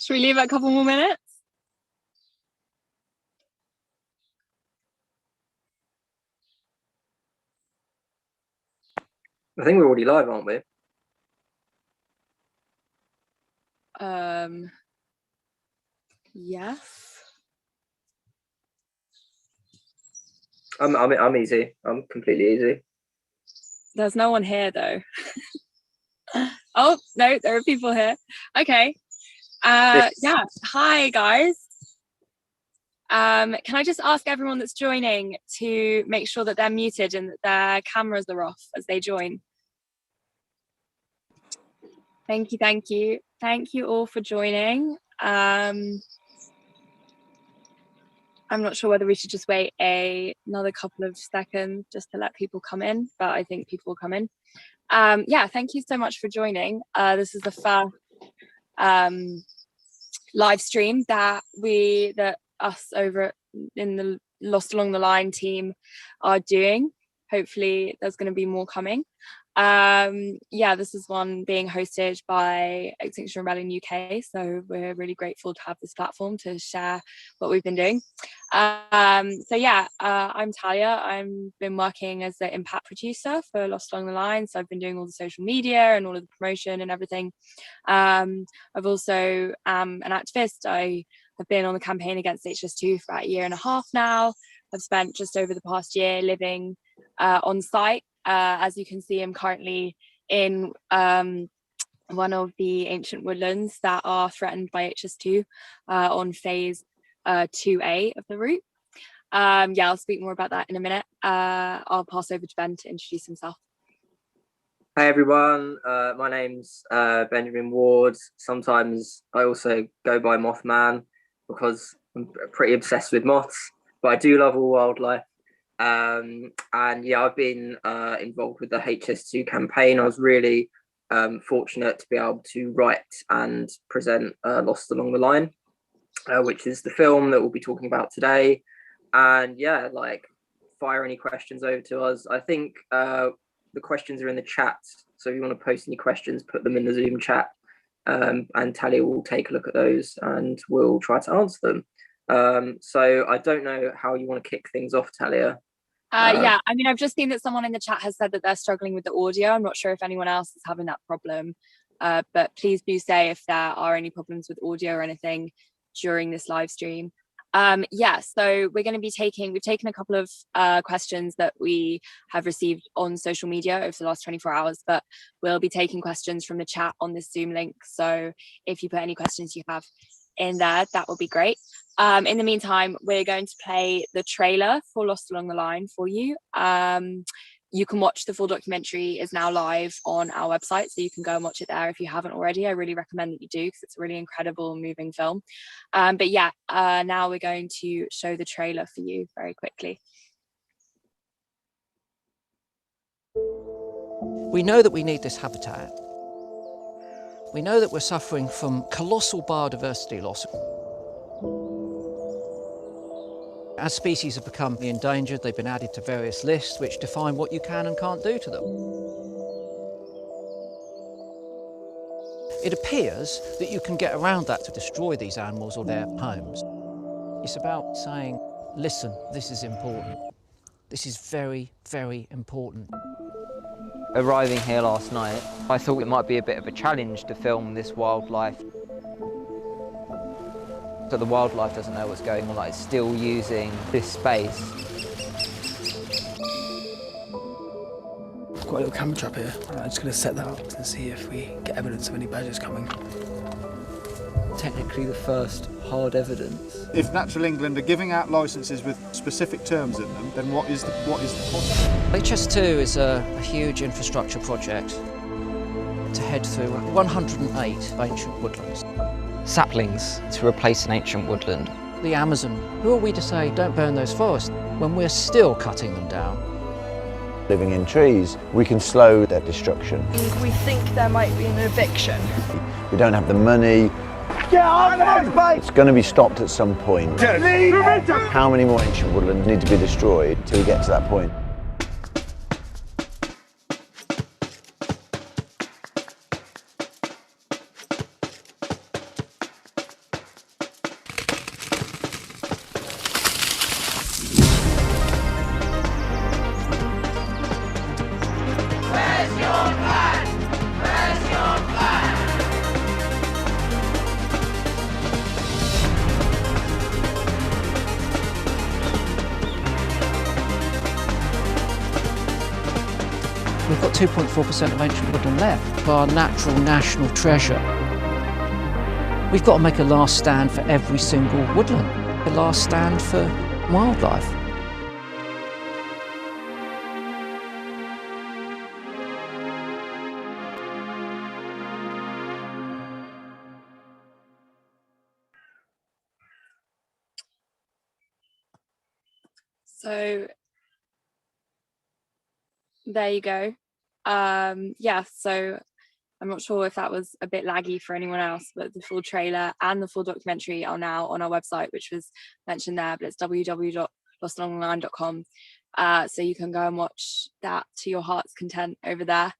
Should we leave it a couple more minutes? I think we're already live, aren't we? Yes. I'm easy. I'm completely easy. There's no one here though. Oh no, there are people here. Okay. Yeah. Hi guys. Can I just ask everyone that's joining to make sure that they're muted and that their cameras are off as they join? Thank you, thank you. Thank you all for joining. I'm not sure whether we should just wait another couple of seconds just to let people come in, but I think people will come in. Yeah, thank you so much for joining. This is the first live stream that us over in the Lost Along the Line team are doing. Hopefully there's going to be more coming. Yeah, this is one being hosted by HS2Rebellion UK, so we're really grateful to have this platform to share what we've been doing. So yeah, I'm Talia. I've been working as the impact producer for Lost Along the Line, so I've been doing all the social media and all of the promotion and everything. I've also am an activist. I have been on the campaign against HS2 for about a year and a half now. I've spent just over the past year living on site. As you can see, I'm currently in one of the ancient woodlands that are threatened by HS2 on phase 2A of the route. Yeah, I'll speak more about that in a minute. I'll pass over to Ben to introduce himself. Hi everyone, my name's Benjamin Ward. Sometimes I also go by Mothman because I'm pretty obsessed with moths, but I do love all wildlife. And yeah, I've been involved with the HS2 campaign. I was really fortunate to be able to write and present Lost Along the Line, which is the film that we'll be talking about today. And yeah, like, fire any questions over to us. I think the questions are in the chat, so if you want to post any questions, put them in the Zoom chat, and Talia will take a look at those and we'll try to answer them. So I don't know how you want to kick things off, Talia. Yeah, I mean, I've just seen that someone in the chat has said that they're struggling with the audio. I'm not sure if anyone else is having that problem, but please do say if there are any problems with audio or anything during this live stream. Yeah, so we've taken a couple of questions that we have received on social media over the last 24 hours, but we'll be taking questions from the chat on this Zoom link. So if you put any questions you have in there, that would be great. In the meantime, we're going to play the trailer for Lost Along the Line for you. You can watch the full documentary, is now live on our website, so you can go and watch it there if you haven't already. I really recommend that you do because it's a really incredible moving film. But yeah, now we're going to show the trailer for you very quickly. We know that we need this habitat. We know that we're suffering from colossal biodiversity loss. As species have become endangered, they've been added to various lists which define what you can and can't do to them. It appears that you can get around that to destroy these animals or their homes. It's about saying, listen, this is important. This is very, very important. Arriving here last night, I thought it might be a bit of a challenge to film this wildlife. So the wildlife doesn't know what's going on, like it's still using this space. I've got a little camera trap here. I'm just going to set that up to see if we get evidence of any badgers coming. Technically the first hard evidence. If Natural England are giving out licences with specific terms in them, then what is the point? HS2 is a huge infrastructure project to head through 108 ancient woodlands. Saplings to replace an ancient woodland. The Amazon, who are we to say don't burn those forests when we're still cutting them down? Living in trees, we can slow their destruction. We think there might be an eviction. We don't have the money. Get on there! It's going to be stopped at some point. How many more ancient woodlands need to be destroyed till we get to that point? we've got 2.4% of ancient woodland left, our natural national treasure. We've got to make a last stand for every single woodland, a last stand for wildlife. So there you go. Yeah, so I'm not sure if that was a bit laggy for anyone else, but the full trailer and the full documentary are now on our website, which was mentioned there, but it's www.lostalongtheline.com. So you can go and watch that to your heart's content over there.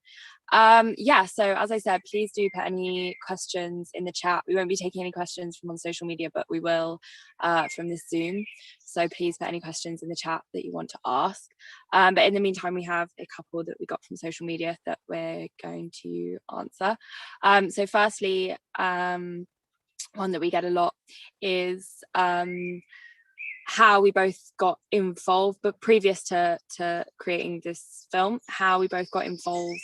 Yeah, so as I said, please do put any questions in the chat. We won't be taking any questions from on social media, but we will from this Zoom. So please put any questions in the chat that you want to ask. But in the meantime, we have a couple that we got from social media that we're going to answer. So firstly, one that we get a lot is how we both got involved, but previous to creating this film, how we both got involved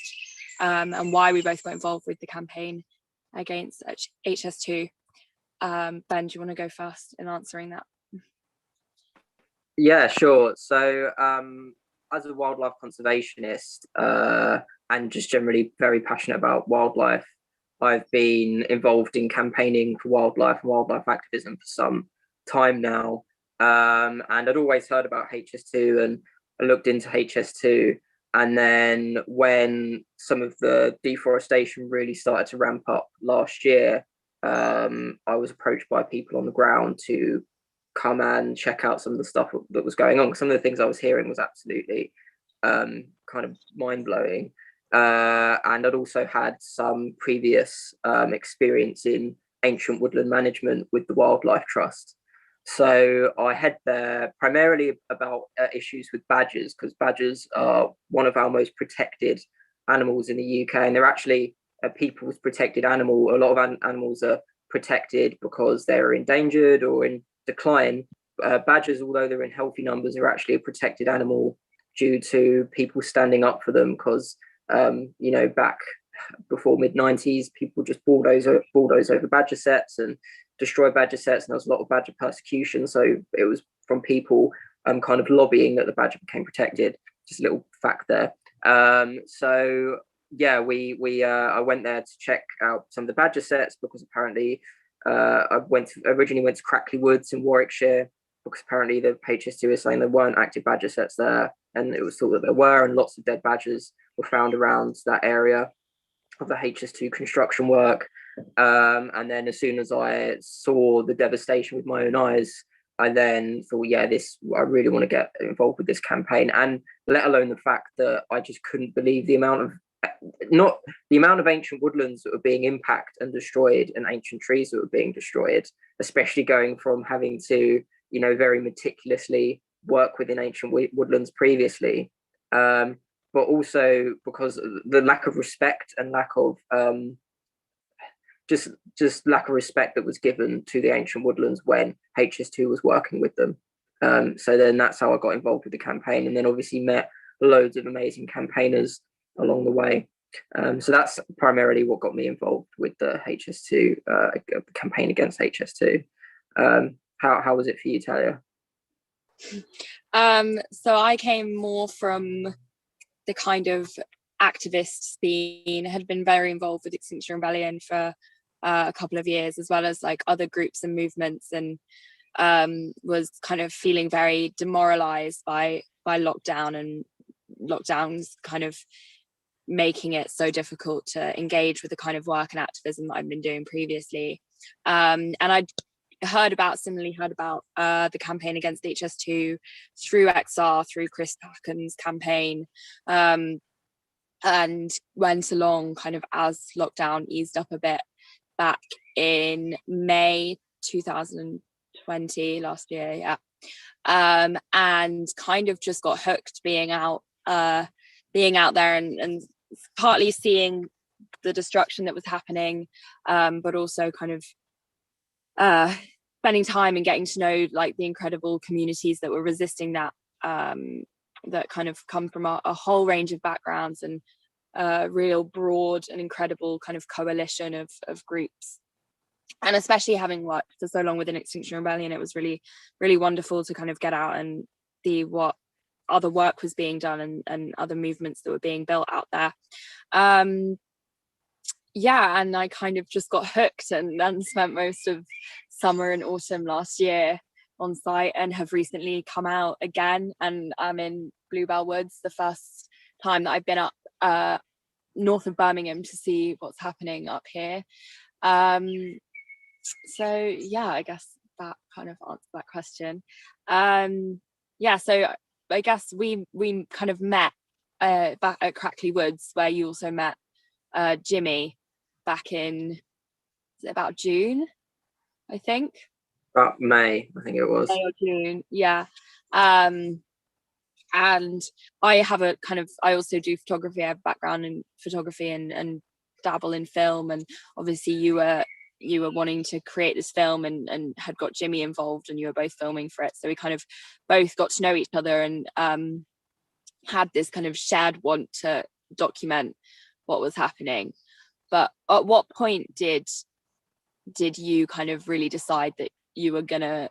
and why we both got involved with the campaign against HS2. Ben, do you want to go first in answering that? Yeah, sure. So as a wildlife conservationist and just generally very passionate about wildlife, I've been involved in campaigning for wildlife and wildlife activism for some time now. And I'd always heard about HS2 and I looked into HS2. And then when some of the deforestation really started to ramp up last year, I was approached by people on the ground to come and check out some of the stuff that was going on. Some of the things I was hearing was absolutely kind of mind-blowing. And I'd also had some previous experience in ancient woodland management with the Wildlife Trust. So I head there primarily about issues with badgers, because badgers are one of our most protected animals in the UK, and they're actually a people's protected animal. A lot of animals are protected because they're endangered or in decline. Badgers, although they're in healthy numbers, are actually a protected animal due to people standing up for them, because back before mid-90s, people just bulldoze over badger sets and destroy badger sets, and there was a lot of badger persecution. So it was from people kind of lobbying that the badger became protected. Just a little fact there. So yeah, I went there to check out some of the badger sets, because apparently I originally went to Crackley Woods in Warwickshire, because apparently the HS2 is saying there weren't active badger sets there, and it was thought that there were, and lots of dead badgers were found around that area of the HS2 construction work. And then as soon as I saw the devastation with my own eyes, I then thought, yeah, I really want to get involved with this campaign. And let alone the fact that I just couldn't believe the amount of ancient woodlands that were being impacted and destroyed, and ancient trees that were being destroyed, especially going from having to, very meticulously work within ancient woodlands previously. But also because the lack of respect and lack of just lack of respect that was given to the ancient woodlands when HS2 was working with them. So then that's how I got involved with the campaign, and then obviously met loads of amazing campaigners along the way. So that's primarily what got me involved with the HS2 campaign against HS2. How was it for you, Talia? So I came more from the kind of activist scene, had been very involved with Extinction Rebellion for a couple of years, as well as like other groups and movements, and was kind of feeling very demoralized by lockdown, and lockdowns kind of making it so difficult to engage with the kind of work and activism that I've been doing previously. And I'd similarly heard about the campaign against HS2 through XR, through Chris Packham's campaign, and went along kind of as lockdown eased up a bit back in May 2020, last year, yeah. And kind of just got hooked being out there and partly seeing the destruction that was happening, but also kind of spending time and getting to know like the incredible communities that were resisting that, that kind of come from a whole range of backgrounds and a real broad and incredible kind of coalition of groups. And especially having worked for so long within Extinction Rebellion, it was really, really wonderful to kind of get out and see what other work was being done and other movements that were being built out there. Yeah, and I kind of just got hooked and spent most of summer and autumn last year on site, and have recently come out again, and I'm in Bluebell Woods, the first time that I've been up north of Birmingham to see what's happening up here. So yeah, I guess that kind of answers that question. Yeah, so I guess we kind of met back at Crackley Woods, where you also met Jimmy back in, is it about June, I think? About May, I think it was. May or June, yeah. And I have a kind of, I also do photography. I have a background in photography and dabble in film, and obviously you were wanting to create this film and had got Jimmy involved, and you were both filming for it, so we kind of both got to know each other and had this kind of shared want to document what was happening. But at what point did you kind of really decide that you were gonna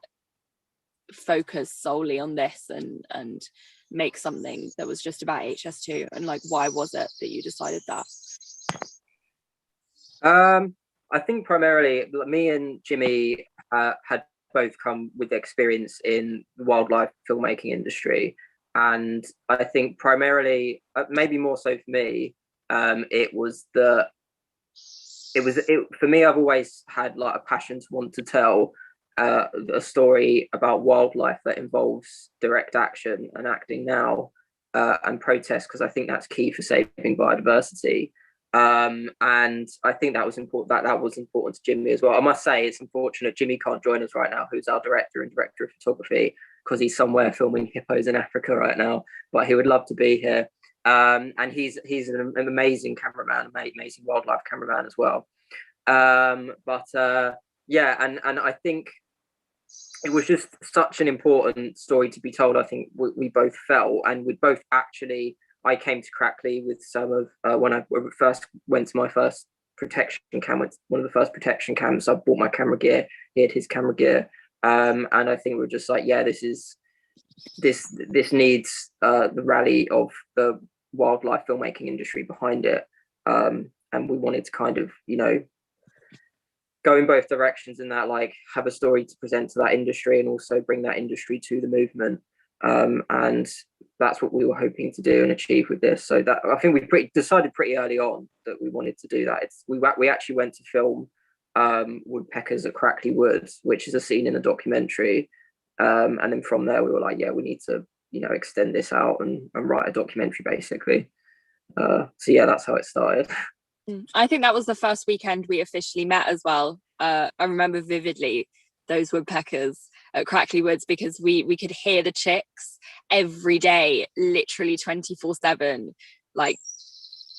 focus solely on this and make something that was just about HS2, and like, why was it that you decided that? I think primarily me and Jimmy had both come with experience in the wildlife filmmaking industry, and I think primarily, maybe more so for me, for me, I've always had like a passion to want to tell a story about wildlife that involves direct action and acting now and protest, because I think that's key for saving biodiversity. And I think that was important. That was important to Jimmy as well. I must say, it's unfortunate Jimmy can't join us right now, who's our director of photography, because he's somewhere filming hippos in Africa right now. But he would love to be here. And he's an amazing cameraman, amazing wildlife cameraman as well. Yeah, and I think it was just such an important story to be told. I think we both felt, and we both actually, I came to Crackley with some of when I first went to my first protection camp, one of the first protection camps. I bought my camera gear, he had his camera gear, and I think we're just like, yeah, this needs the rally of the wildlife filmmaking industry behind it, and we wanted to kind of, you know, go in both directions, in that, like, have a story to present to that industry and also bring that industry to the movement. And that's what we were hoping to do and achieve with this. So that, I think we decided pretty early on that we wanted to do that. We actually went to film woodpeckers at Crackley Woods, which is a scene in a documentary. And then from there we were like, yeah, we need to, you know, extend this out and write a documentary, basically. So yeah, that's how it started. I think that was the first weekend we officially met as well. I remember vividly those woodpeckers at Crackley Woods, because we could hear the chicks every day, literally 24/7, like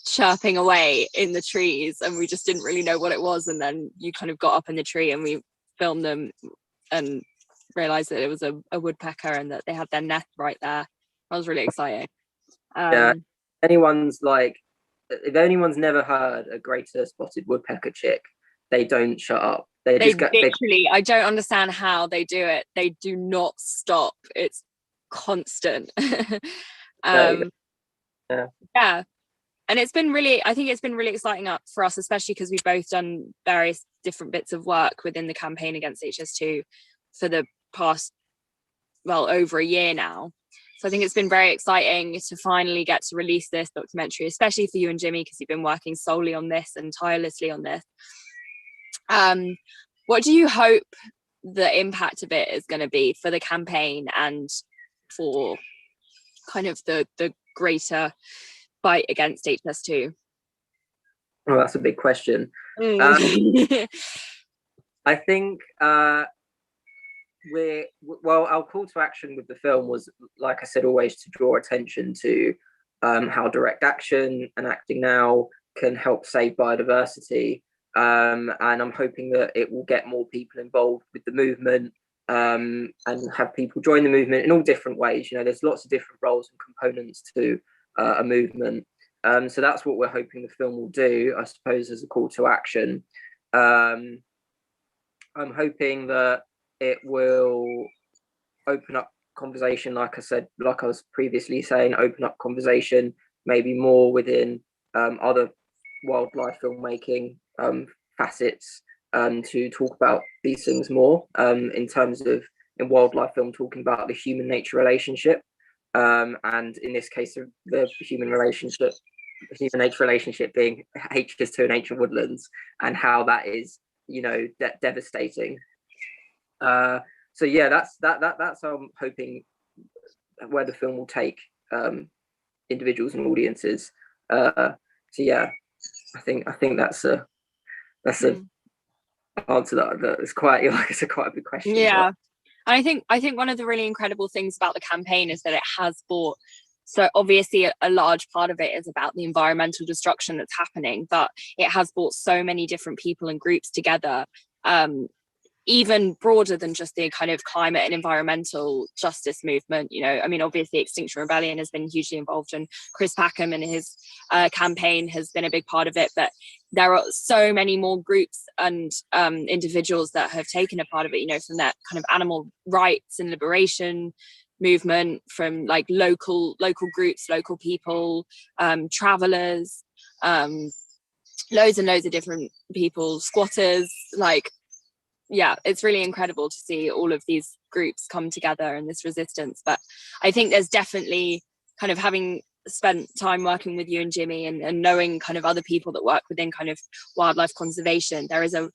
chirping away in the trees, and we just didn't really know what it was. And then you kind of got up in the tree and we filmed them and realized that it was a woodpecker and that they had their nest right there. That was really exciting. Yeah, if anyone's never heard a greater spotted woodpecker chick, they don't shut up. They literally, I don't understand how they do it. They do not stop. It's constant. Yeah. And it's been really, I think it's been really exciting for us, especially because we've both done various different bits of work within the campaign against HS2 for the past, well, over a year now. So I think it's been very exciting to finally get to release this documentary, especially for you and Jimmy, because you've been working solely on this and tirelessly on this. What do you hope the impact of it is going to be for the campaign and for kind of the greater fight against HS2? Well, that's a big question. I think our call to action with the film was, like I said, always to draw attention to how direct action and acting now can help save biodiversity. And I'm hoping that it will get more people involved with the movement, and have people join the movement in all different ways. You know, there's lots of different roles and components to a movement. So that's what we're hoping the film will do, I suppose, as a call to action. I'm hoping that it will open up conversation, like I said, like I was previously saying, open up conversation maybe more within other wildlife filmmaking facets, to talk about these things more, in terms of, in wildlife film, talking about the human nature relationship, and in this case the human nature relationship being HS2 and ancient woodlands, and how that is, you know, devastating. So yeah, that's how I'm hoping where the film will take individuals and audiences. So yeah, I think that's a answer that is quite, like, it's quite a big question. Yeah, and I think one of the really incredible things about the campaign is that it has brought, so obviously a large part of it is about the environmental destruction that's happening, but it has brought so many different people and groups together, even broader than just the kind of climate and environmental justice movement. You know, I mean, obviously Extinction Rebellion has been hugely involved, and Chris Packham and his campaign has been a big part of it, but there are so many more groups and individuals that have taken a part of it, you know, from that kind of animal rights and liberation movement, from like local groups, local people, travelers, loads and loads of different people, squatters, like, yeah, it's really incredible to see all of these groups come together in this resistance. But I think there's definitely, kind of having spent time working with you and Jimmy, and knowing kind of other people that work within kind of wildlife conservation, there is a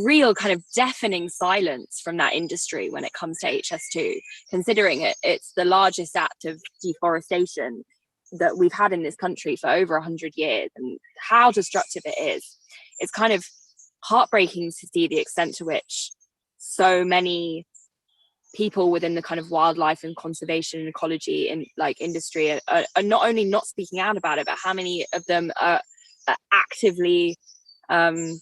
real kind of deafening silence from that industry when it comes to HS2, considering it's the largest act of deforestation that we've had in this country for over 100 years, and how destructive it is. It's kind of heartbreaking to see the extent to which so many people within the kind of wildlife and conservation and ecology and like industry are not only not speaking out about it, but how many of them are actively kind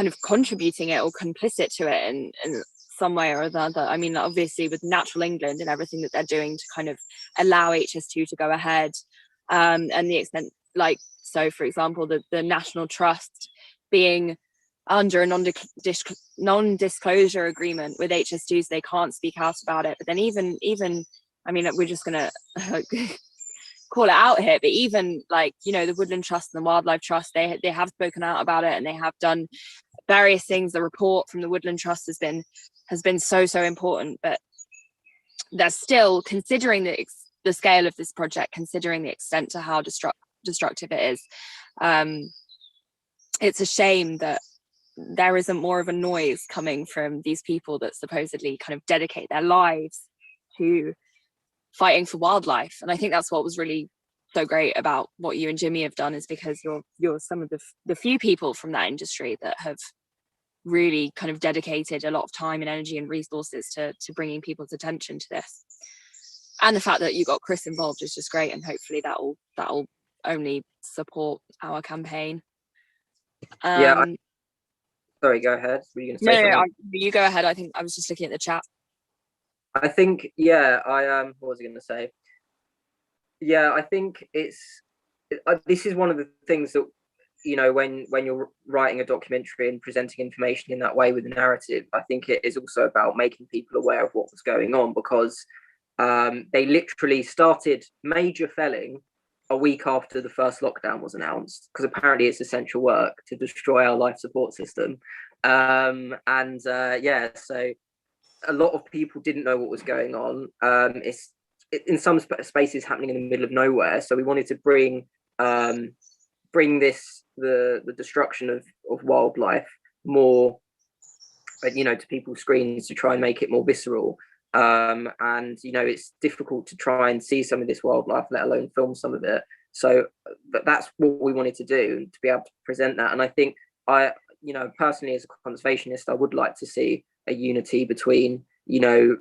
of contributing it or complicit to it in some way or another. I mean, obviously with Natural England and everything that they're doing to kind of allow HS2 to go ahead, and the extent, like, so for example, the National Trust being under a non-disclosure agreement with HS2, so they can't speak out about it. But then even I mean, we're just gonna call it out here, but even, like, you know, the Woodland Trust and the Wildlife Trust, they have spoken out about it, and they have done various things. The report from the Woodland Trust has been so important, but they're still, considering the scale of this project, considering the extent to how destructive it is, it's a shame that there isn't more of a noise coming from these people that supposedly kind of dedicate their lives to fighting for wildlife. And I think that's what was really so great about what you and Jimmy have done, is because you're some of the few people from that industry that have really kind of dedicated a lot of time and energy and resources to bringing people's attention to this. And the fact that you got Chris involved is just great, and hopefully that'll only support our campaign. Sorry, go ahead. Were you going to say something? You go ahead. I think I was just looking at the chat. I think, yeah, what was I going to say? Yeah, I think this is one of the things that, you know, when you're writing a documentary and presenting information in that way with a narrative, I think it is also about making people aware of what was going on, because they literally started major felling a week after the first lockdown was announced, because apparently it's essential work to destroy our life support system. So a lot of people didn't know what was going on. It's in some spaces happening in the middle of nowhere. So we wanted to bring this, the destruction of wildlife, more, you know, to people's screens, to try and make it more visceral. And, you know, it's difficult to try and see some of this wildlife, let alone film some of it. So that's what we wanted to do, to be able to present that. And I think you know, personally, as a conservationist, I would like to see a unity between, you know,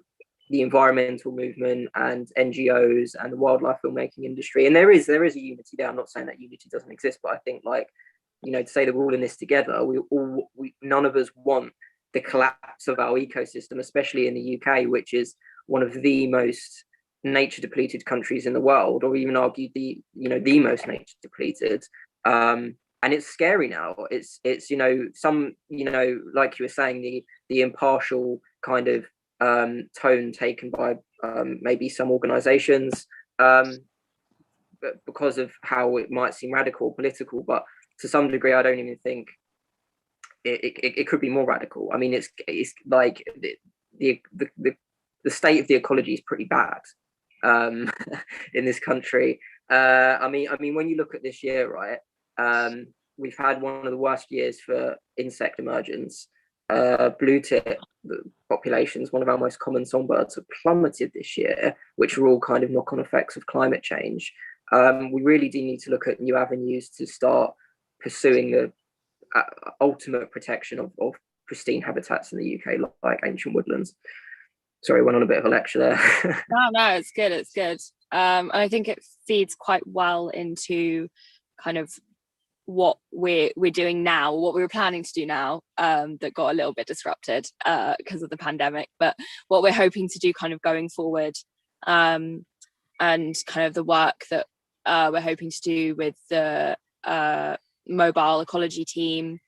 the environmental movement and NGOs and the wildlife filmmaking industry. And there is a unity there. I'm not saying that unity doesn't exist, but I think, like, you know, to say that we're all in this together, none of us want the collapse of our ecosystem, especially in the UK, which is one of the most nature depleted countries in the world, or even argue the most nature depleted. And it's scary now. It's some, like you were saying, the impartial kind of tone taken by maybe some organizations, because of how it might seem radical or political, but to some degree I don't even think it could be more radical. I mean, it's like the state of the ecology is pretty bad in this country. I mean, when you look at this year, right, we've had one of the worst years for insect emergence. Blue tit populations, one of our most common songbirds, have plummeted this year, which are all kind of knock-on effects of climate change. We really do need to look at new avenues to start pursuing the ultimate protection of pristine habitats in the UK, like ancient woodlands. Sorry, I went on a bit of a lecture there. No, it's good. It's good. And I think it feeds quite well into kind of what we're doing now, what we were planning to do now, that got a little bit disrupted because of the pandemic, but what we're hoping to do kind of going forward, and kind of the work that we're hoping to do with the mobile ecology team,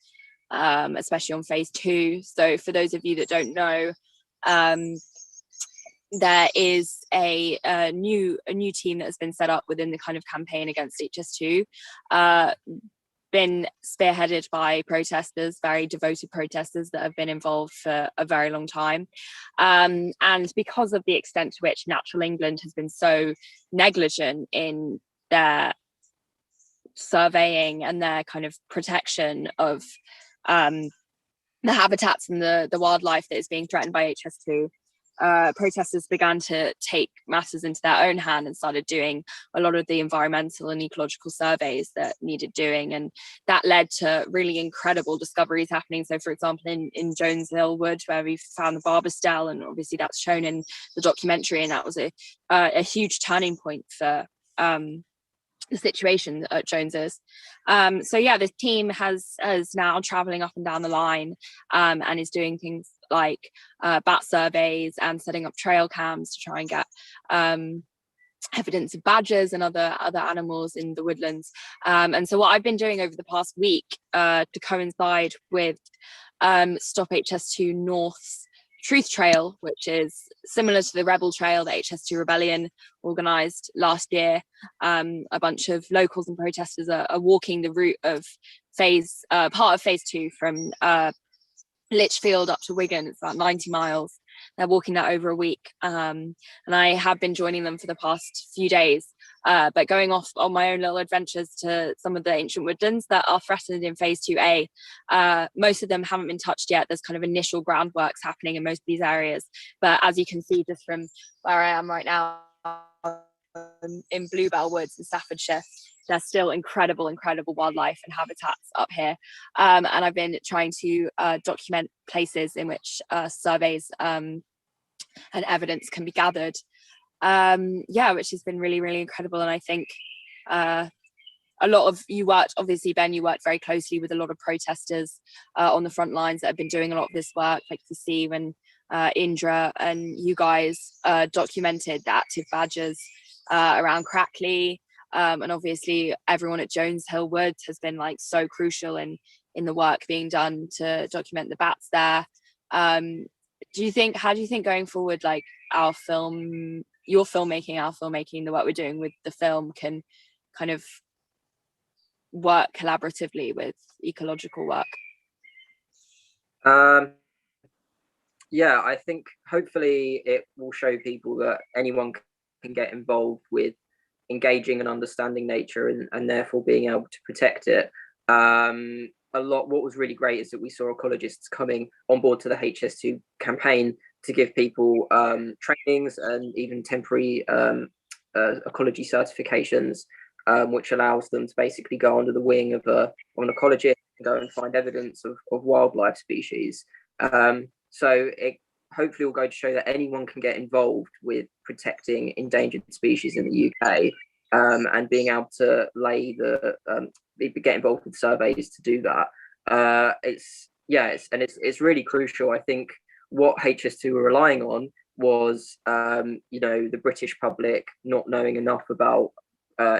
especially on phase 2. So for those of you that don't know, there is a new team that has been set up within the kind of campaign against HS2, been spearheaded by protesters, very devoted protesters that have been involved for a very long time. And because of the extent to which Natural England has been so negligent in their surveying and their kind of protection of the habitats and the wildlife that is being threatened by HS2, protesters began to take matters into their own hand and started doing a lot of the environmental and ecological surveys that needed doing, and that led to really incredible discoveries happening. So for example, in Jones Hill Wood, where we found the barber stele, and obviously that's shown in the documentary, and that was a huge turning point for the situation at Jones's. So yeah, this team has now traveling up and down the line, and is doing things like bat surveys and setting up trail cams to try and get evidence of badgers and other animals in the woodlands. And so what I've been doing over the past week, to coincide with StopHS2 North's Truth Trail, which is similar to the Rebel Trail that HS2 Rebellion organised last year. A bunch of locals and protesters are walking the route of part of phase 2 from Lichfield up to Wigan. It's about 90 miles. They're walking that over a week, and I have been joining them for the past few days, but going off on my own little adventures to some of the ancient woodlands that are threatened in phase 2A. Most of them haven't been touched yet. There's kind of initial groundworks happening in most of these areas, but as you can see just from where I am right now in Bluebell Woods in Staffordshire, there's still incredible wildlife and habitats up here, and I've been trying to document places in which surveys and evidence can be gathered, which has been really incredible. And I think a lot of you worked, obviously Ben, you worked very closely with a lot of protesters on the front lines that have been doing a lot of this work, like Steve and Indra, and you guys documented the active badgers around Crackley. And obviously everyone at Jones Hill Wood has been like so crucial in the work being done to document the bats there. How do you think going forward, like your filmmaking, the work we're doing with the film can kind of work collaboratively with ecological work? Yeah, I think hopefully it will show people that anyone can get involved with engaging and understanding nature, and therefore being able to protect it. What was really great is that we saw ecologists coming on board to the HS2 campaign to give people trainings and even temporary ecology certifications, which allows them to basically go under the wing of an ecologist and go and find evidence of wildlife species. So it hopefully will go to show that anyone can get involved with protecting endangered species in the UK, and being able to get involved with surveys to do that. It's really crucial. I think what HS2 are relying on was, the British public not knowing enough about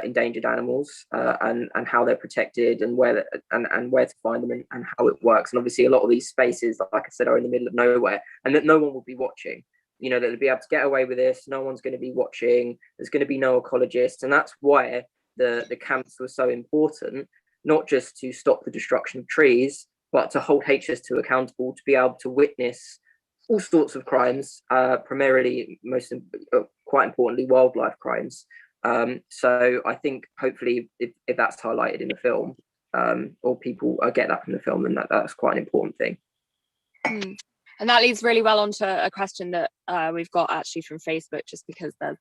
endangered animals and how they're protected and where to find them and how it works. And obviously a lot of these spaces, like I said, are in the middle of nowhere, and that no one will be watching. That they'll be able to get away with this. No one's going to be watching. There's going to be no ecologists, and that's why the camps were so important, not just to stop the destruction of trees, but to hold HS2 accountable, to be able to witness all sorts of crimes, primarily, quite importantly, wildlife crimes. So I think hopefully if that's highlighted in the film, or people get that from the film, then that's quite an important thing. And that leads really well onto a question that we've got actually from Facebook, just because there's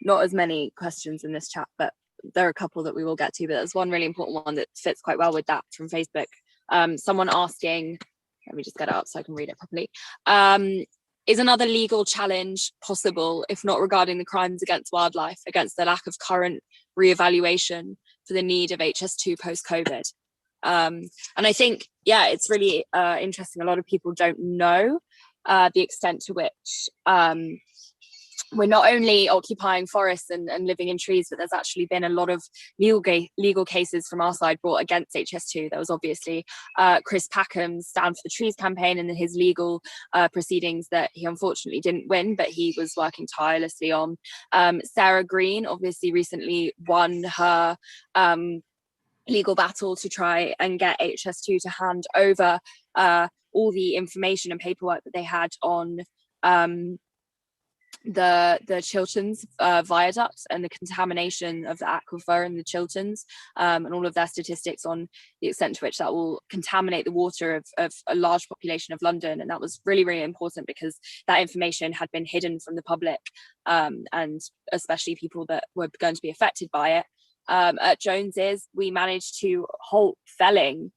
not as many questions in this chat, but there are a couple that we will get to. But there's one really important one that fits quite well with that from Facebook. Someone asking, let me just get it up so I can read it properly. Is another legal challenge possible, if not regarding the crimes against wildlife, against the lack of current reevaluation for the need of HS2 post-COVID? And I think, it's really interesting. A lot of people don't know the extent to which we're not only occupying forests and living in trees, but there's actually been a lot of legal cases from our side brought against HS2. There was obviously Chris Packham's Stand for the Trees campaign and his legal proceedings that he unfortunately didn't win, but he was working tirelessly on. Sarah Green obviously recently won her legal battle to try and get HS2 to hand over all the information and paperwork that they had on the Chilterns viaduct and the contamination of the aquifer in the Chilterns, and all of their statistics on the extent to which that will contaminate the water of a large population of London. And that was really, really important because that information had been hidden from the public, and especially people that were going to be affected by it. At Jones's, we managed to halt felling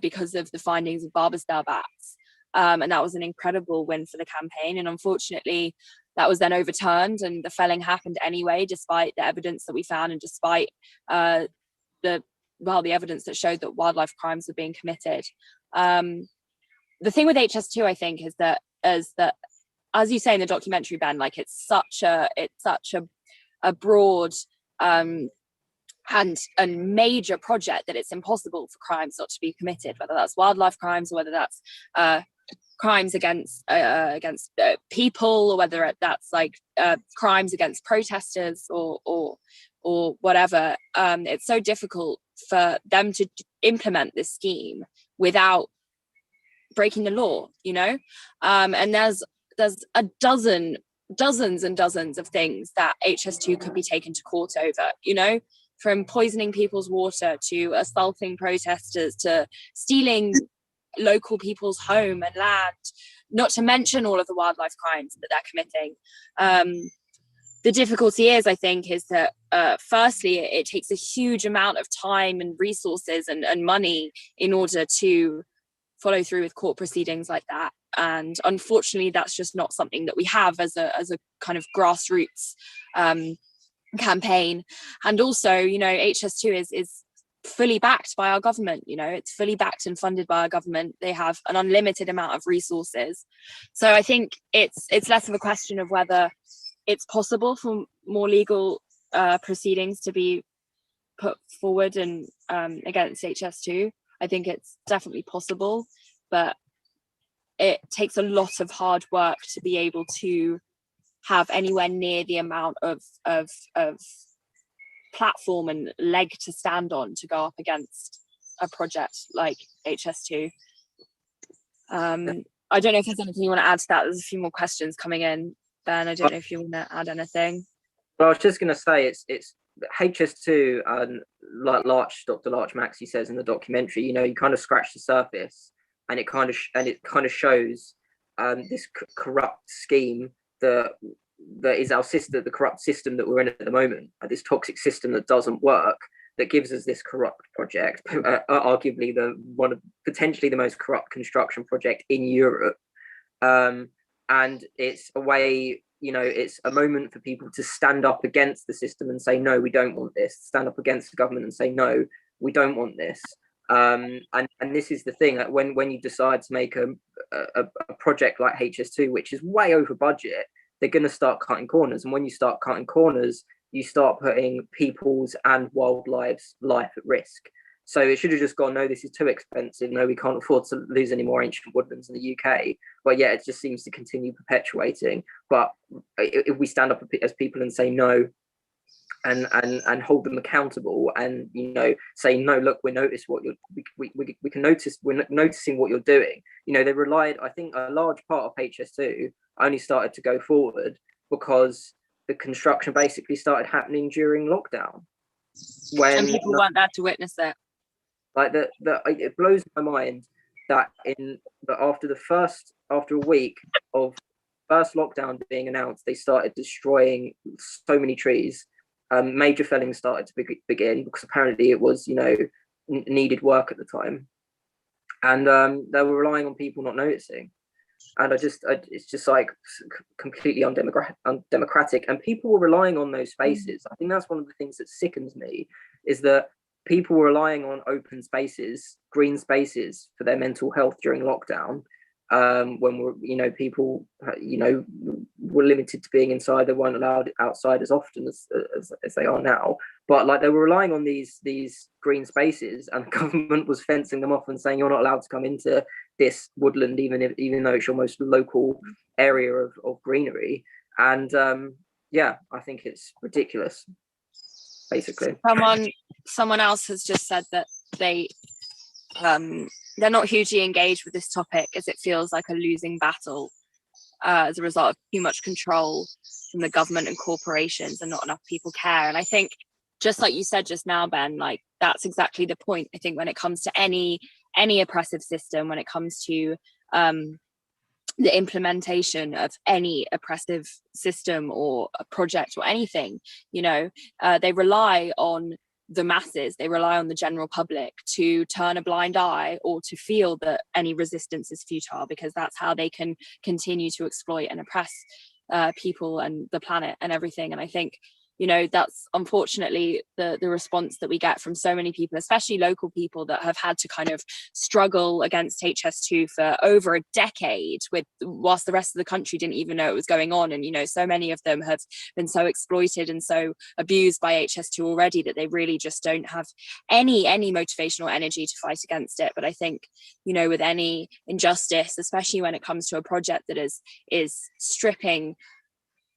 because of the findings of Barbasdale bats. And that was an incredible win for the campaign. And unfortunately, that was then overturned and the felling happened anyway, despite the evidence that we found and despite the evidence that showed that wildlife crimes were being committed. The thing with HS2, I think, is that as you say in the documentary, Ben, like it's such a broad and major project that it's impossible for crimes not to be committed, whether that's wildlife crimes or whether that's crimes against people, or whether that's like crimes against protesters or whatever. It's so difficult for them to implement this scheme without breaking the law, and there's dozens and dozens of things that HS2 could be taken to court over, from poisoning people's water to assaulting protesters to stealing local people's home and land, not to mention all of the wildlife crimes that they're committing. The difficulty is, I think, is that firstly, it takes a huge amount of time and resources and money in order to follow through with court proceedings like that. And unfortunately, that's just not something that we have as a kind of grassroots campaign. And also, HS2 is fully backed by our government. It's fully backed and funded by our government. They have an unlimited amount of resources. So I think it's less of a question of whether it's possible for more legal proceedings to be put forward and against HS2. I think it's definitely possible, but it takes a lot of hard work to be able to have anywhere near the amount of platform and leg to stand on to go up against a project like HS2. I don't know if there's anything you want to add to that. There's a few more questions coming in. Ben, I don't know if you want to add anything. Well, I was just going to say it's HS2, and like Dr. Larch Maxey says in the documentary, you kind of scratch the surface, and it kind of shows this corrupt scheme that is our system, the corrupt system that we're in at the moment, this toxic system that doesn't work, that gives us this corrupt project, arguably potentially the most corrupt construction project in Europe. And it's a way, it's a moment for people to stand up against the system and say, no, we don't want this. Stand up against the government and say, no, we don't want this. And this is the thing, that when you decide to make a project like HS2, which is way over budget, they're going to start cutting corners. And when you start cutting corners, you start putting people's and wildlife's life at risk. So it should have just gone, no, this is too expensive. No, we can't afford to lose any more ancient woodlands in the UK. But yeah, it just seems to continue perpetuating. But if we stand up as people and say no, and hold them accountable, and say no, look, we notice what you're we can notice, we're noticing what you're doing. They relied, I think a large part of HS2 only started to go forward because the construction basically started happening during lockdown, when people weren't there to witness it. Like it blows my mind that after a week of first lockdown being announced, they started destroying so many trees. Major felling started to begin because apparently it was needed work at the time, and they were relying on people not noticing. And it's just like completely undemocratic, and people were relying on those spaces. I think that's one of the things that sickens me, is that people were relying on open spaces, green spaces, for their mental health during lockdown, when people were limited to being inside. They weren't allowed outside as often as they are now, but like they were relying on these green spaces, and the government was fencing them off and saying you're not allowed to come into this woodland, even though it's your most local area of greenery. And I think it's ridiculous, basically. Someone else has just said that they're not hugely engaged with this topic, as it feels like a losing battle as a result of too much control from the government and corporations, and not enough people care. And I think, just like you said just now, Ben, like that's exactly the point. I think when it comes to any oppressive system, when it comes to the implementation of any oppressive system or a project or anything, they rely on the masses, they rely on the general public to turn a blind eye or to feel that any resistance is futile, because that's how they can continue to exploit and oppress people and the planet and everything. And I think that's unfortunately the response that we get from so many people, especially local people that have had to kind of struggle against HS2 for over a decade, whilst the rest of the country didn't even know it was going on. And so many of them have been so exploited and so abused by HS2 already that they really just don't have any motivational energy to fight against it. But I think with any injustice, especially when it comes to a project that is stripping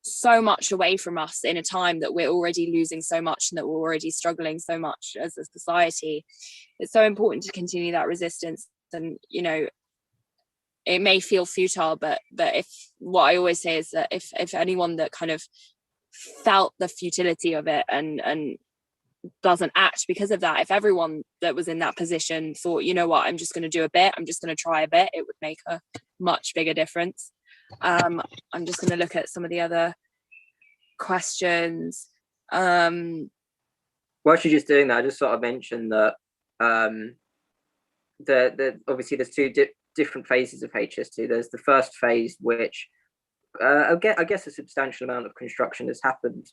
so much away from us in a time that we're already losing so much and that we're already struggling so much as a society, it's so important to continue that resistance. And it may feel futile, but if what I always say is that if anyone that kind of felt the futility of it and doesn't act because of that, if everyone that was in that position thought, I'm just going to do a bit, I'm just going to try a bit, it would make a much bigger difference. I'm just going to look at some of the other questions. While you're just doing that, I just sort of mentioned that obviously there's two different phases of HS2. There's the first phase, which I guess a substantial amount of construction has happened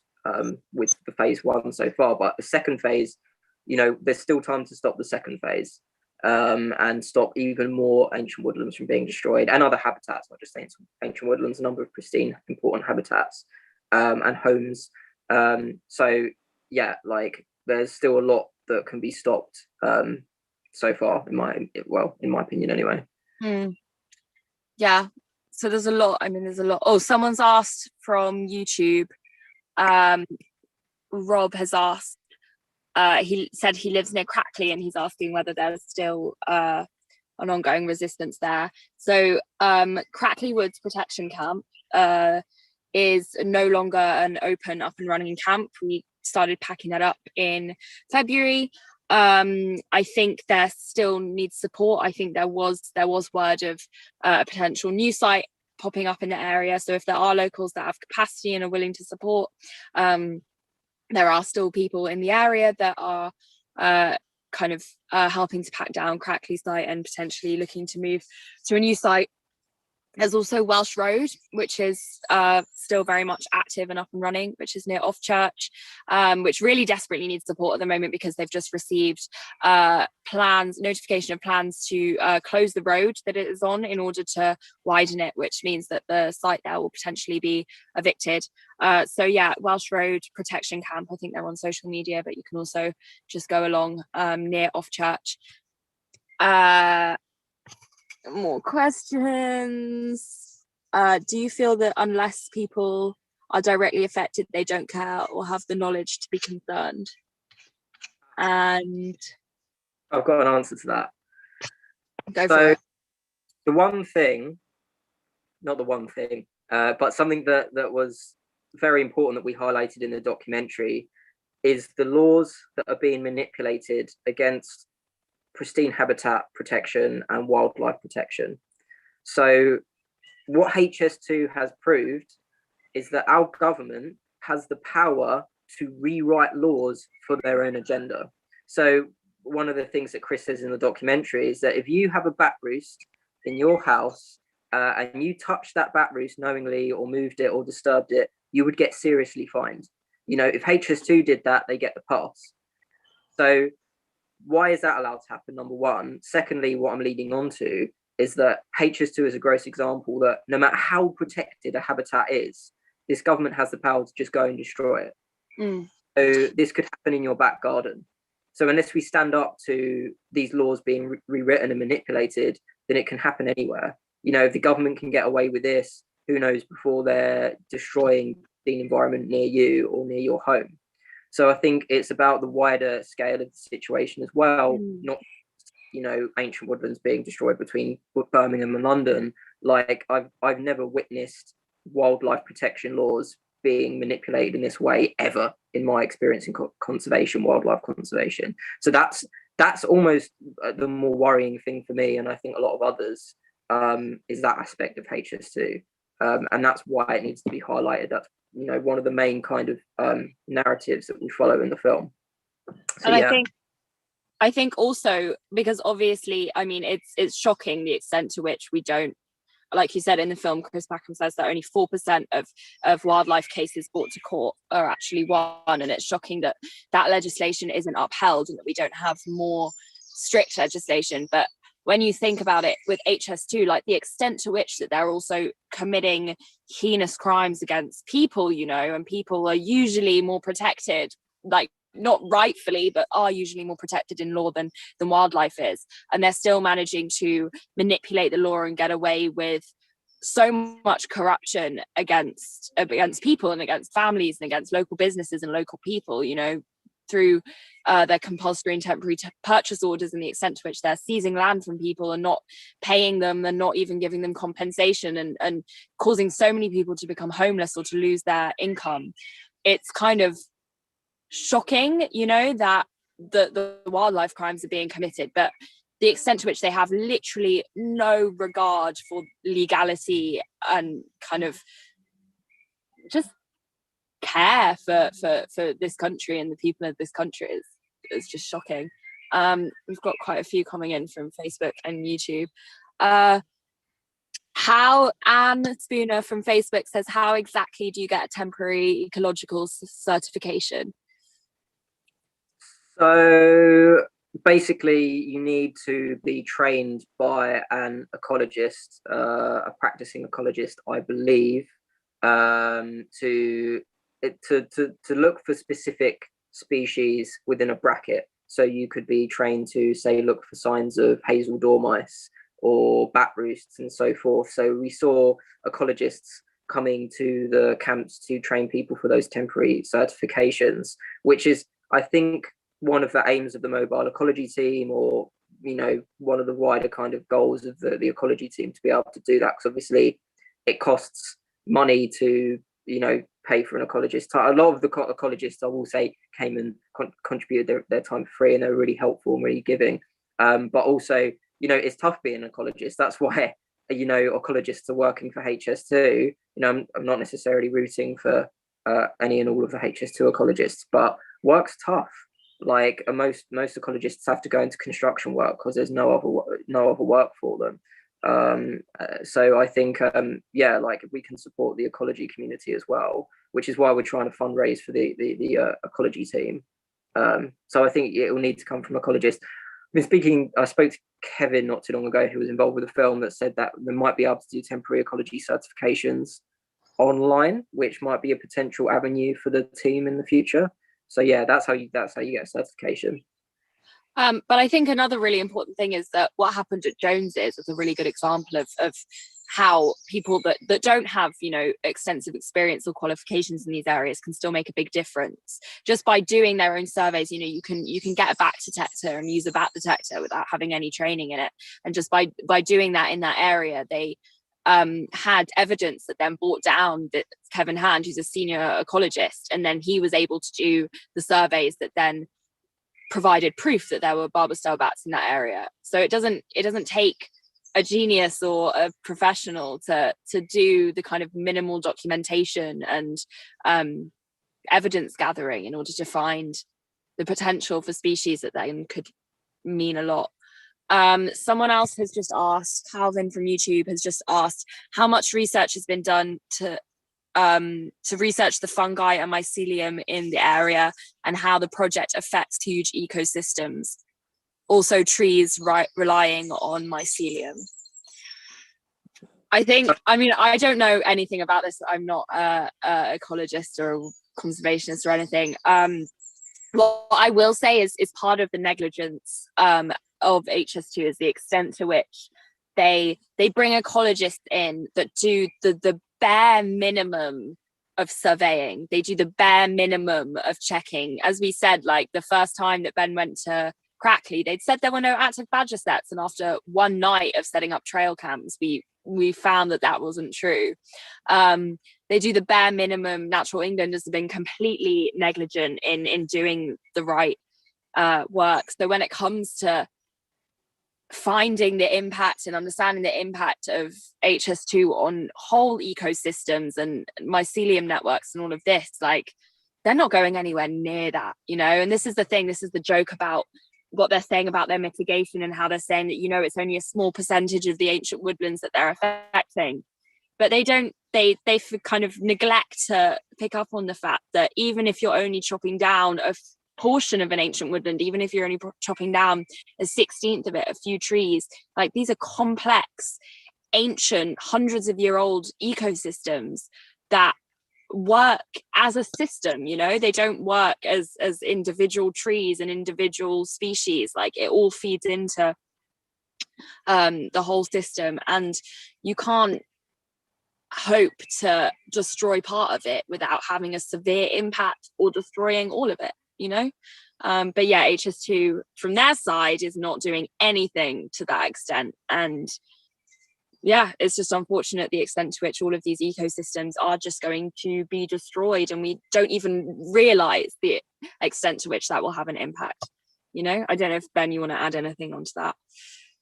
with the phase 1 so far, but the second phase, there's still time to stop the second phase. And stop even more ancient woodlands from being destroyed, and other habitats, not just ancient woodlands, a number of pristine, important habitats and homes. So yeah, like there's still a lot that can be stopped so far, in my opinion, anyway. Yeah. So there's a lot. Oh, someone's asked from YouTube. Rob has asked. He said he lives near Crackley, and he's asking whether there's still an ongoing resistance there. So Crackley Woods Protection Camp is no longer an open, up and running camp. We started packing that up in February. I think there still needs support. I think there was word of a potential new site popping up in the area. So if there are locals that have capacity and are willing to support, there are still people in the area that are helping to pack down Crackley site and potentially looking to move to a new site There's also Welsh Road, which is still very much active and up and running, which is near Offchurch, which really desperately needs support at the moment because they've just received notification of plans to close the road that it is on in order to widen it, which means that the site there will potentially be evicted. So yeah, Welsh Road Protection Camp, I think they're on social media, but you can also just go along near Offchurch. More questions. Do you feel that unless people are directly affected, they don't care or have the knowledge to be concerned? And I've got an answer to that. Go for it. The one thing, not the one thing, but something that was very important that we highlighted in the documentary is the laws that are being manipulated against pristine habitat protection and wildlife protection. So what HS2 has proved is that our government has the power to rewrite laws for their own agenda. So one of the things that Chris says in the documentary is that if you have a bat roost in your house and you touch that bat roost knowingly or moved it or disturbed it, you would get seriously fined. You know, if HS2 did that, they get the pass. So why is that allowed to happen? Number one. Secondly, what I'm leading on to is that HS2 is a gross example that no matter how protected a habitat is, this government has the power to just go and destroy it. So this could happen in your back garden. So unless we stand up to these laws being rewritten and manipulated, then it can happen anywhere. You know, if the government can get away with this, who knows before they're destroying the environment near you or near your home. So I think it's about the wider scale of the situation as well, not, you know, ancient woodlands being destroyed between Birmingham and London. Like I've never witnessed wildlife protection laws being manipulated in this way ever in my experience in conservation, wildlife conservation. So that's almost the more worrying thing for me, and I think a lot of others, is that aspect of HS2, and that's why it needs to be highlighted. That's, you know, one of the main kind of narratives that we follow in the film. So, and yeah. I think also because obviously, I mean, it's shocking the extent to which we don't, like you said in the film, Chris Packham says that only 4% of wildlife cases brought to court are actually won, and it's shocking that that legislation isn't upheld and that we don't have more strict legislation. But when you think about it with HS2, like the extent to which that they're also committing heinous crimes against people, you know, and people are usually more protected, like not rightfully, but are usually more protected in law than wildlife is. And they're still managing to manipulate the law and get away with so much corruption against people and against families and against local businesses and local people, you know, through their compulsory and temporary purchase orders, and the extent to which they're seizing land from people and not paying them and not even giving them compensation, and causing so many people to become homeless or to lose their income. It's kind of shocking, you know, that the wildlife crimes are being committed, but the extent to which they have literally no regard for legality and kind of just care for this country and the people of this country is just shocking. We've got quite a few coming in from Facebook and YouTube. How Anne Spooner from Facebook says, how exactly do you get a temporary ecological certification? So basically you need to be trained by an ecologist, a practicing ecologist, I believe, to look for specific species within a bracket. So you could be trained to, say, look for signs of hazel dormice or bat roosts and so forth. So we saw ecologists coming to the camps to train people for those temporary certifications, which is, I think, one of the aims of the mobile ecology team, or, you know, one of the wider kind of goals of the ecology team to be able to do that, because obviously it costs money to, you know, pay for an ecologist. A lot of the ecologists, I will say, came and contributed their time for free, and they're really helpful and really giving. But also, you know, it's tough being an ecologist. That's why, you know, ecologists are working for HS2. You know, I'm not necessarily rooting for any and all of the HS2 ecologists, but work's tough. Like most ecologists have to go into construction work because there's no other work for them. So I think, yeah, like we can support the ecology community as well, which is why we're trying to fundraise for the ecology team. So I think it will need to come from ecologists. I spoke to Kevin not too long ago, who was involved with the film, that said that they might be able to do temporary ecology certifications online, which might be a potential avenue for the team in the future. So yeah, that's how you get a certification. But I think another really important thing is that what happened at Jones's is a really good example of how people that don't have, you know, extensive experience or qualifications in these areas can still make a big difference just by doing their own surveys. You know, you can get a bat detector and use a bat detector without having any training in it, and just by doing that in that area, they had evidence that then brought down that Kevin Hand, who's a senior ecologist, and then he was able to do the surveys that then provided proof that there were barbastelle bats in that area. So it doesn't take a genius or a professional to do the kind of minimal documentation and evidence gathering in order to find the potential for species that then could mean a lot. Someone else has just asked, Calvin from YouTube has just asked, how much research has been done to research the fungi and mycelium in the area and how the project affects huge ecosystems. Also trees relying on mycelium. I don't know anything about this. I'm not a ecologist or a conservationist or anything. What I will say is part of the negligence of HS2 is the extent to which they bring ecologists in that do the bare minimum of surveying. They do the bare minimum of checking. As we said, like the first time that Ben went to Crackley, they'd said there were no active badger sets, and after one night of setting up trail cams, we found that wasn't true. They do the bare minimum. Natural England has been completely negligent in doing the right work. So when it comes to finding the impact and understanding the impact of HS2 on whole ecosystems and mycelium networks and all of this, like they're not going anywhere near that, you know. And this is the thing, this is the joke about what they're saying about their mitigation and how they're saying that, you know, it's only a small percentage of the ancient woodlands that they're affecting, but they kind of neglect to pick up on the fact that even if you're only chopping down a portion of an ancient woodland, even if you're only chopping down a 16th of it, a few trees, like these are complex, ancient, hundreds of year old ecosystems that work as a system. You know, they don't work as individual trees and individual species. Like it all feeds into the whole system, and you can't hope to destroy part of it without having a severe impact or destroying all of it, you know. But yeah, HS2 from their side is not doing anything to that extent, and yeah, it's just unfortunate the extent to which all of these ecosystems are just going to be destroyed, and we don't even realize the extent to which that will have an impact, you know. I don't know if Ben, you want to add anything onto that?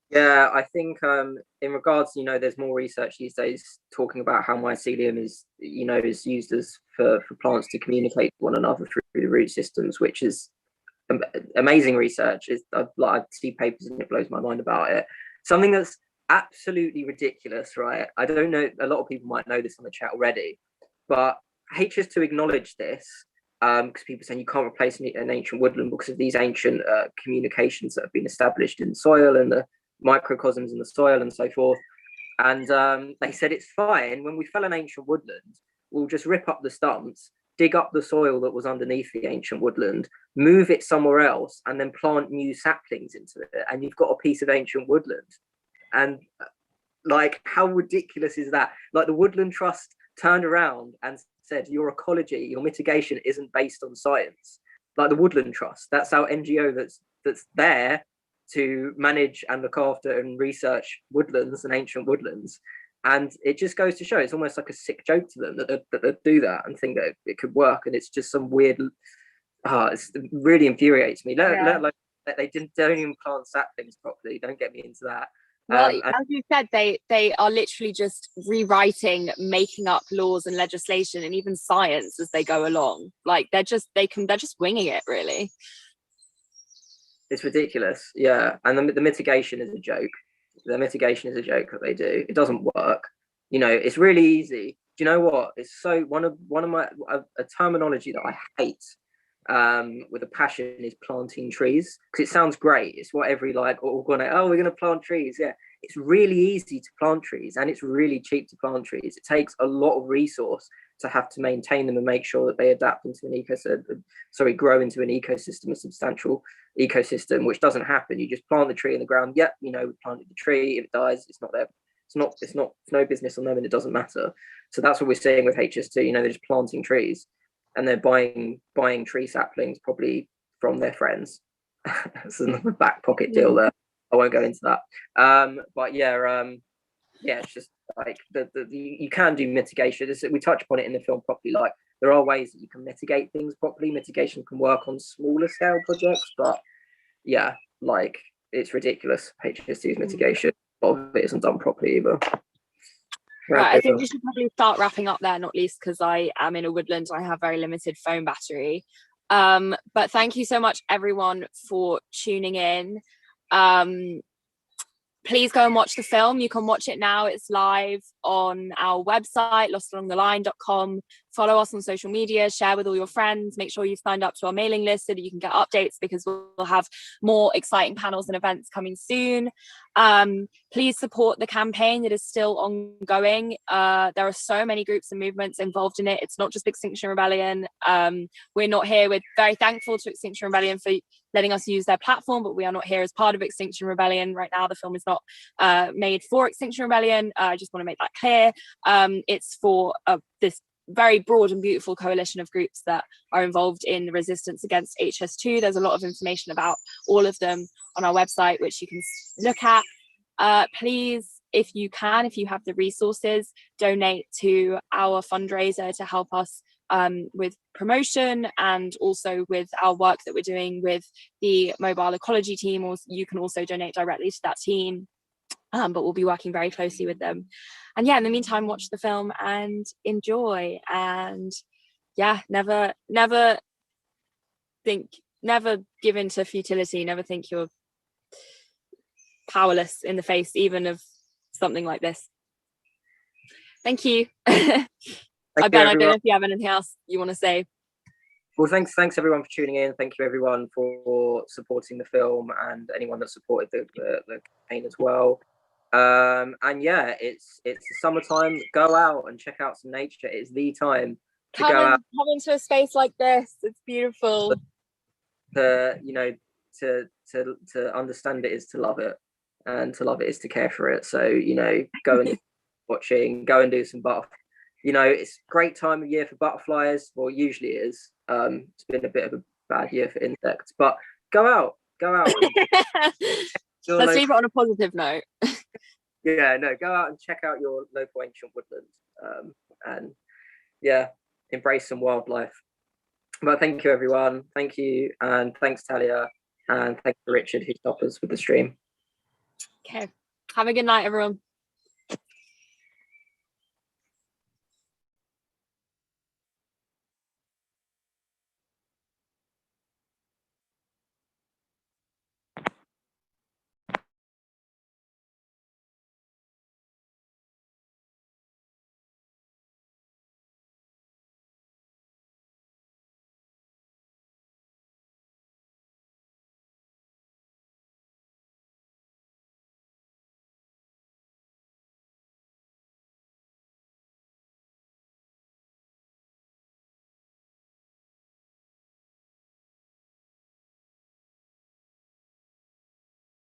Yeah, I think in regards, you know, there's more research these days talking about how mycelium is, you know, is used as for plants to communicate with one another through the root systems, which is amazing research. I see papers and it blows my mind about it. Something that's absolutely ridiculous, right? I don't know, a lot of people might know this on the chat already, but HS2 acknowledged this because people are saying you can't replace an ancient woodland because of these ancient communications that have been established in the soil and the microcosms in the soil and so forth. And they said it's fine. When we fell an ancient woodland, we'll just rip up the stumps, dig up the soil that was underneath the ancient woodland, move it somewhere else, and then plant new saplings into it, and you've got a piece of ancient woodland. And like, how ridiculous is that? Like, the Woodland Trust turned around and said your ecology, your mitigation isn't based on science. Like the Woodland Trust, that's our NGO that's there to manage and look after and research woodlands and ancient woodlands. And it just goes to show, it's almost like a sick joke to them that they do that and think that it could work. And it's just some weird, it really infuriates me. Like they don't even plant saplings properly. Don't get me into that. Well, as you said, they are literally just rewriting, making up laws and legislation and even science as they go along. Like they're just winging it, really. It's ridiculous, yeah. And the mitigation is a joke. The mitigation is a joke that they do. It doesn't work. You know, it's really easy. Do you know what? It's so one of my a terminology that I hate with a passion is planting trees, because it sounds great. It's what every like, oh, we're gonna plant trees. Yeah, it's really easy to plant trees, and it's really cheap to plant trees. It takes a lot of resource to have to maintain them and make sure that they adapt into an ecosystem, grow into an ecosystem, a substantial ecosystem, which doesn't happen. You just plant the tree in the ground. Yep, you know, we planted the tree. If it dies, it's not there. It's no business on them, and it doesn't matter. So that's what we're seeing with HS2. You know, they're just planting trees, and they're buying tree saplings probably from their friends. It's a back pocket deal there. I won't go into that. But yeah, it's just like you can do mitigation. We touch upon it in the film properly. Like, there are ways that you can mitigate things properly. Mitigation can work on smaller scale projects, but yeah, like, it's ridiculous. HS2's mitigation, a lot of it isn't done properly either. Right, I think we should probably start wrapping up there, not least because I am in a woodland and I have very limited phone battery. But thank you so much, everyone, for tuning in. Please go and watch the film. You can watch it now. It's live on our website, lostalongtheline.com. Follow us on social media, share with all your friends. Make sure you've signed up to our mailing list so that you can get updates, because we'll have more exciting panels and events coming soon. Please support the campaign that is still ongoing. There are so many groups and movements involved in it. It's not just Extinction Rebellion. We're not here. We're very thankful to Extinction Rebellion for letting us use their platform, but we are not here as part of Extinction Rebellion. Right now, the film is not made for Extinction Rebellion. I just want to make that clear. It's for this very broad and beautiful coalition of groups that are involved in the resistance against HS2. There's a lot of information about all of them on our website, which you can look at. Please, if you have the resources, donate to our fundraiser to help us with promotion, and also with our work that we're doing with the mobile ecology team. Or you can also donate directly to that team, but we'll be working very closely with them. And yeah, in the meantime, watch the film and enjoy. And yeah, never give in to futility. Never think you're powerless in the face even of something like this. Thank you. Ben, I don't know if you have anything else you want to say. Well, thanks everyone for tuning in. Thank you everyone for supporting the film, and anyone that supported the campaign as well. And yeah, it's the summertime. Go out and check out some nature. It's the time to go out. Come into a space like this. It's beautiful. To understand it is to love it, and to love it is to care for it. So, you know, go and go and do some butterflies. You know, it's a great time of year for butterflies. Well, usually it is. It's been a bit of a bad year for insects, but go out. Let's leave it on a positive note. Yeah, no, go out and check out your local ancient woodlands, and yeah, embrace some wildlife. But thank you, everyone. Thank you, and thanks, Talia, and thanks to Richard, who stopped us with the stream. Okay, have a good night, everyone.